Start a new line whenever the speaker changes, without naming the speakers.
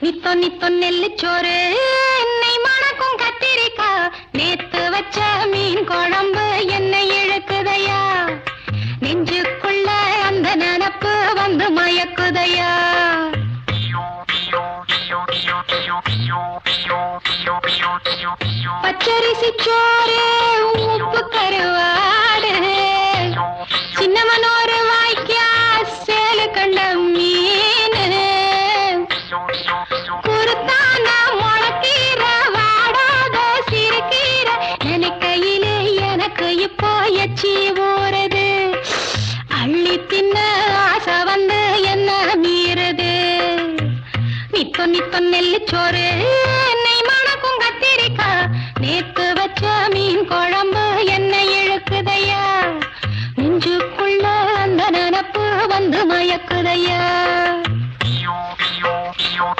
நித்தோ நித்தோ நெல்லுச்சோறு என்னை மணக்கும் கத்திரிக்கா நேத்து வச்ச மீன் குழம்பு என்னை இழுக்குதையா நெஞ்சுக்குள்ள அந்த நினப்பு வந்து மயக்குதையா பச்சரிசி சோறு உப்பு கருவாடு சின்னமனோரு வாய்க்கா சேலு கண்ட மீன் குருத்தான முளக்கீர வாடாத சிறுகீர நினைக்கையிலே எனக்கு இப்போ எச்சி ஊறுது அள்ளி தின்ன ஆசை வந்து என்ன மீறுது நித்தோ நித்தோ நெல்லுச்சோறு என்னை மணக்கும் கத்திரிக்கா நேத்து வச்ச மீன் குழம்பு என்னை இழுக்குதையா நெஞ்சுக்குள்ள அந்த நினப்பு வந்து மயக்குதையா